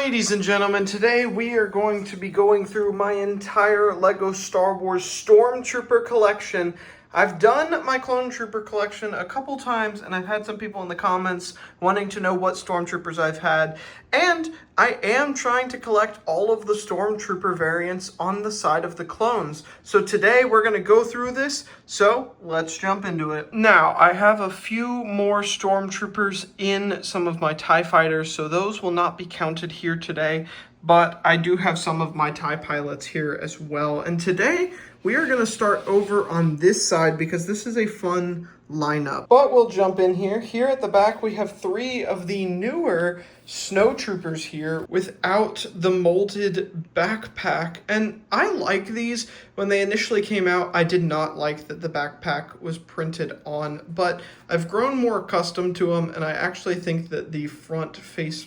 Ladies and gentlemen, today we are going to be going through my entire LEGO Star Wars Stormtrooper collection. I've done my Clone Trooper collection a couple times, and I've had some people in the comments wanting to know what Stormtroopers I've had. And I am trying to collect all of the Stormtrooper variants on the side of the clones. So today we're going to go through this, so let's jump into it. Now, I have a few more Stormtroopers in some of my TIE fighters, so those will not be counted here today. But I do have some of my TIE pilots here as well. And today, we are going to start over on this side because this is a fun lineup. But we'll jump in here. Here at the back, we have 3 of the newer Snow Troopers here without the molded backpack. And I like these. When they initially came out, I did not like that the backpack was printed on. But I've grown more accustomed to them, and I actually think that the front face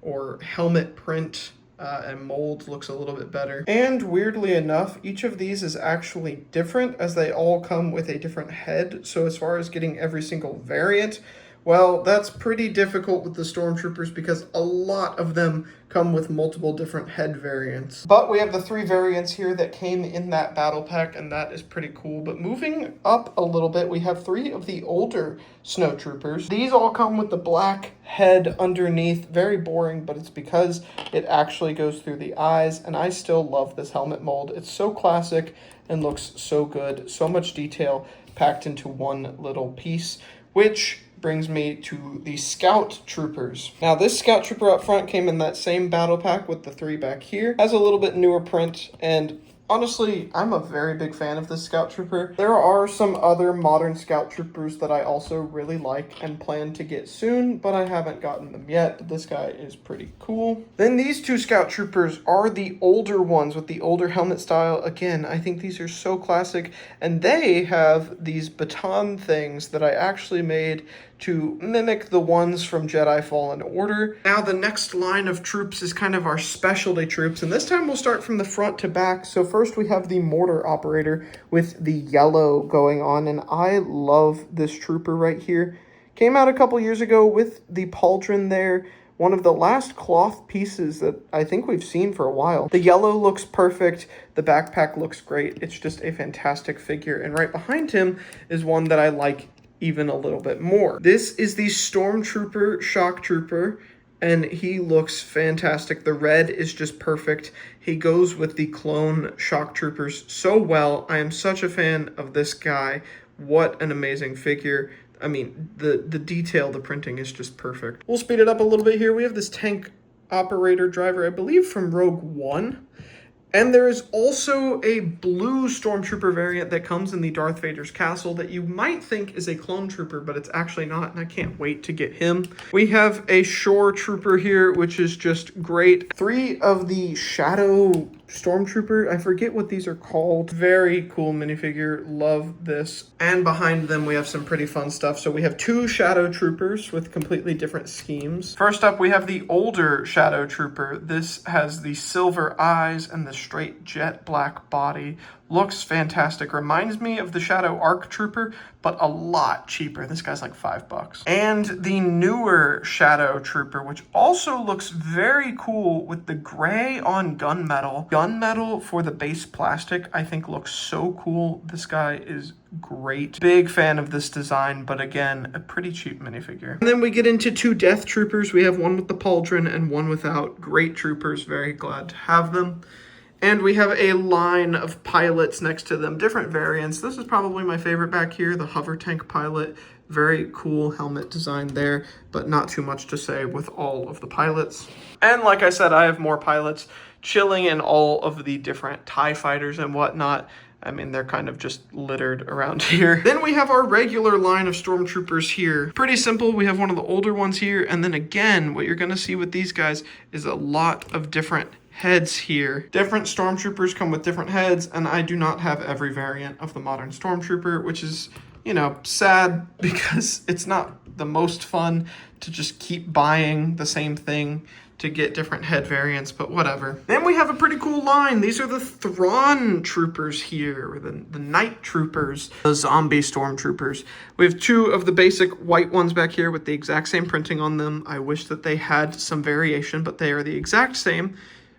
or helmet print and mold looks a little bit better. And weirdly enough, each of these is actually different as they all come with a different head. So as far as getting every single variant, well, that's pretty difficult with the Stormtroopers because a lot of them come with multiple different head variants. But we have the 3 variants here that came in that battle pack, and that is pretty cool. But moving up a little bit, we have 3 of the older Snow Troopers. These all come with the black head underneath. Very boring, but it's because it actually goes through the eyes, and I still love this helmet mold. It's so classic and looks so good. So much detail packed into one little piece, which brings me to the Scout Troopers. Now, this Scout Trooper up front came in that same battle pack with the 3 back here. Has a little bit newer print, and honestly, I'm a very big fan of this Scout Trooper. There are some other modern Scout Troopers that I also really like and plan to get soon, but I haven't gotten them yet. But this guy is pretty cool. Then these 2 Scout Troopers are the older ones with the older helmet style. Again, I think these are so classic, and they have these baton things that I actually made to mimic the ones from Jedi Fallen Order. Now the next line of troops is kind of our specialty troops, and this time we'll start from the front to back. So first we have the mortar operator with the yellow going on, and I love this trooper right here. Came out a couple years ago with the pauldron there. One of the last cloth pieces that I think we've seen for a while. The yellow looks perfect. The backpack looks great. It's just a fantastic figure. And right behind him is one that I like even a little bit more. This is the Stormtrooper Shock Trooper, and he looks fantastic. The red is just perfect. He goes with the clone Shock Troopers so well. I am such a fan of this guy. What an amazing figure. I mean, the detail, the printing is just perfect. We'll speed it up a little bit here. We have this tank operator driver, I believe from Rogue One. And there is also a blue Stormtrooper variant that comes in the Darth Vader's castle that you might think is a clone trooper, but it's actually not, and I can't wait to get him. We have a Shore Trooper here, which is just great. 3 of the Shadow Stormtrooper, I forget what these are called. Very cool minifigure, love this. And behind them we have some pretty fun stuff. So we have 2 Shadow Troopers with completely different schemes. First up we have the older Shadow Trooper. This has the silver eyes and the straight jet black body. Looks fantastic. Reminds me of the Shadow Arc Trooper, but a lot cheaper. This guy's like $5. And the newer Shadow Trooper, which also looks very cool with the gray on gunmetal. Gunmetal for the base plastic, I think looks so cool. This guy is great. Big fan of this design, but again, a pretty cheap minifigure. And then we get into 2 Death Troopers. We have one with the pauldron and one without. Great troopers. Very glad to have them. And we have a line of pilots next to them, different variants. This is probably my favorite back here, the hover tank pilot. Very cool helmet design there, but not too much to say with all of the pilots. And like I said, I have more pilots chilling in all of the different TIE fighters and whatnot. I mean, they're kind of just littered around here. Then we have our regular line of Stormtroopers here. Pretty simple. We have one of the older ones here. And then again, what you're going to see with these guys is a lot of different heads here. Different Stormtroopers come with different heads, and I do not have every variant of the modern Stormtrooper, which is, you know, sad because it's not the most fun to just keep buying the same thing to get different head variants, but whatever. Then we have a pretty cool line. These are the Thrawn troopers here, or the Night Troopers, the zombie stormtroopers. We have two of the basic white ones back here with the exact same printing on them. I wish that they had some variation, but they are the exact same.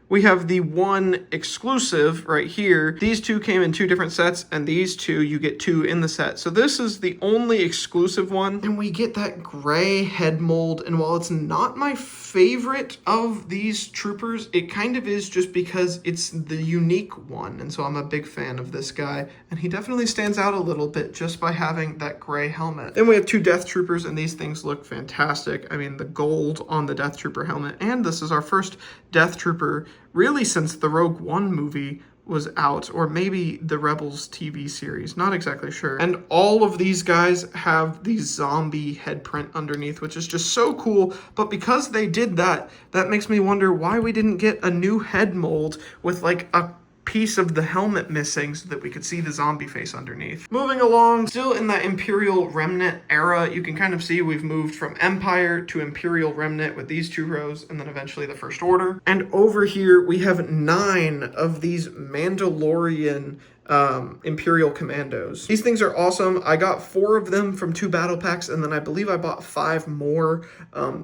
We have the one exclusive right here. These two came in two different sets, and these two, you get two in the set. So this is the only exclusive one, and we get that gray head mold. And while it's not my favorite of these troopers, it kind of is just because it's the unique one. And so I'm a big fan of this guy, and he definitely stands out a little bit just by having that gray helmet. Then we have two Death Troopers, and these things look fantastic. I mean, the gold on the Death Trooper helmet, and this is our first Death Trooper really since the Rogue One movie was out, or maybe the Rebels TV series, not exactly sure. And all of these guys have the zombie head print underneath, which is just so cool. But because they did that, that makes me wonder why we didn't get a new head mold with like a piece of the helmet missing so that we could see the zombie face underneath. Moving along, still in that Imperial Remnant era, you can kind of see we've moved from Empire to Imperial Remnant with these two rows, and then eventually the First Order. And over here, we have 9 of these Mandalorian Imperial Commandos. These things are awesome. I got 4 of them from 2 battle packs, and then I believe I bought 5 more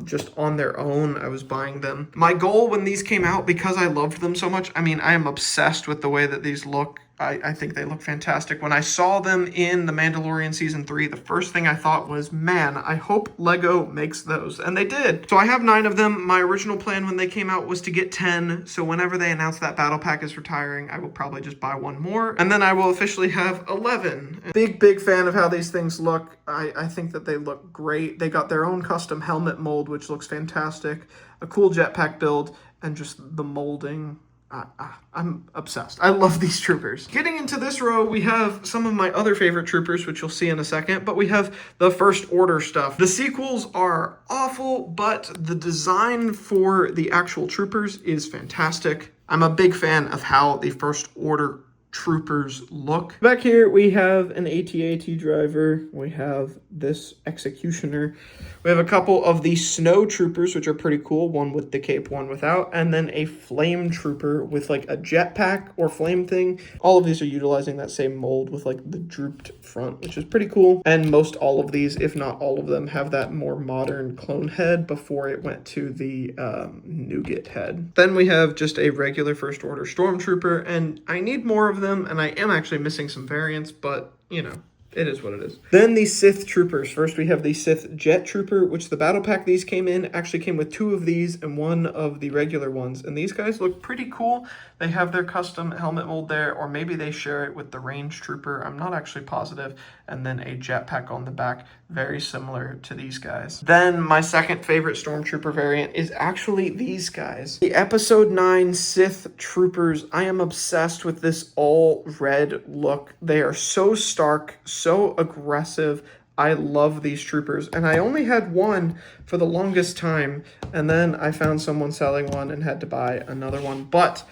just on their own. I was buying them. My goal when these came out, because I loved them so much, I mean, I am obsessed with the way that these look. I think they look fantastic. When I saw them in The Mandalorian Season 3, the first thing I thought was, man, I hope LEGO makes those. And they did. So I have 9 of them. My original plan when they came out was to get 10. So whenever they announce that battle pack is retiring, I will probably just buy 1 more. And then I will officially have 11. Big fan of how these things look. I think that they look great. They got their own custom helmet mold, which looks fantastic. A cool jetpack build, and just the molding. I'm obsessed. I love these troopers. Getting into this row, we have some of my other favorite troopers, which you'll see in a second, but we have the First Order stuff. The sequels are awful, but the design for the actual troopers is fantastic. I'm a big fan of how the First Order troopers look. Back here, we have an AT-AT driver. We have this executioner. We have a couple of the snow troopers, which are pretty cool. One with the cape, one without. And then a flame trooper with like a jetpack or flame thing. All of these are utilizing that same mold with like the drooped front, which is pretty cool. And most all of these, if not all of them, have that more modern clone head before it went to the nougat head. Then we have just a regular First Order stormtrooper, and I need more of them, and I am actually missing some variants, but you know, it is what it is. Then the Sith troopers. First we have the Sith jet trooper, which the battle pack these came in actually came with 2 of these and 1 of the regular ones, and these guys look pretty cool. They have their custom helmet mold there, or maybe they share it with the range trooper. I'm not actually positive. And then a jetpack on the back, very similar to these guys. Then my second favorite stormtrooper variant is actually these guys. The Episode 9 Sith troopers. I am obsessed with this all red look. They are so stark, so aggressive. I love these troopers, and I only had 1 for the longest time, and then I found someone selling one and had to buy another one. But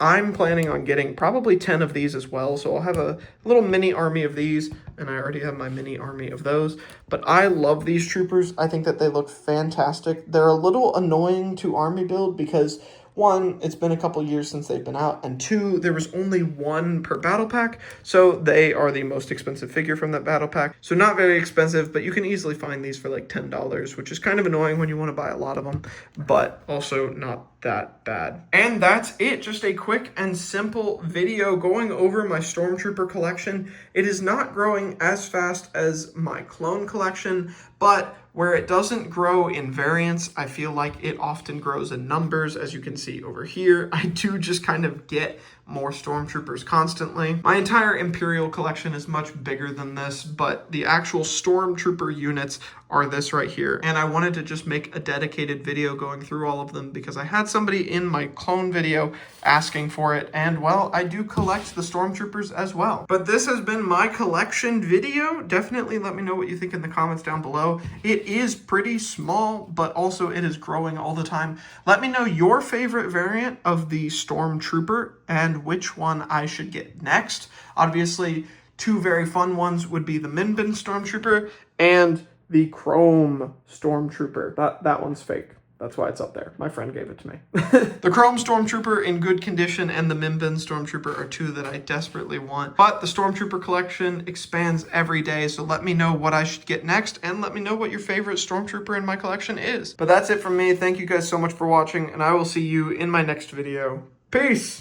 I'm planning on getting probably 10 of these as well, so I'll have a little mini army of these, and I already have my mini army of those. But I love these troopers. I think that they look fantastic. They're a little annoying to army build because 1, it's been a couple years since they've been out, and 2, there was only 1 per battle pack, so they are the most expensive figure from that battle pack. So not very expensive, but you can easily find these for like $10, which is kind of annoying when you want to buy a lot of them, but also not that bad. And that's it. Just a quick and simple video going over my Stormtrooper collection. It is not growing as fast as my clone collection, but where it doesn't grow in variants, I feel like it often grows in numbers. As you can see over here, I do just kind of get more Stormtroopers constantly. My entire Imperial collection is much bigger than this, but the actual Stormtrooper units are this right here. And I wanted to just make a dedicated video going through all of them because I had somebody in my clone video asking for it, and well, I do collect the Stormtroopers as well. But this has been my collection video. Definitely let me know what you think in the comments down below. It is pretty small, but also it is growing all the time. Let me know your favorite variant of the Stormtrooper and which one I should get next. Obviously, 2 very fun ones would be the Minbin Stormtrooper and the Chrome Stormtrooper. That one's fake. That's why it's up there. My friend gave it to me. The Chrome Stormtrooper in good condition and the Mimban Stormtrooper are two that I desperately want. But the Stormtrooper collection expands every day, so let me know what I should get next and let me know what your favorite Stormtrooper in my collection is. But that's it from me. Thank you guys so much for watching, and I will see you in my next video. Peace!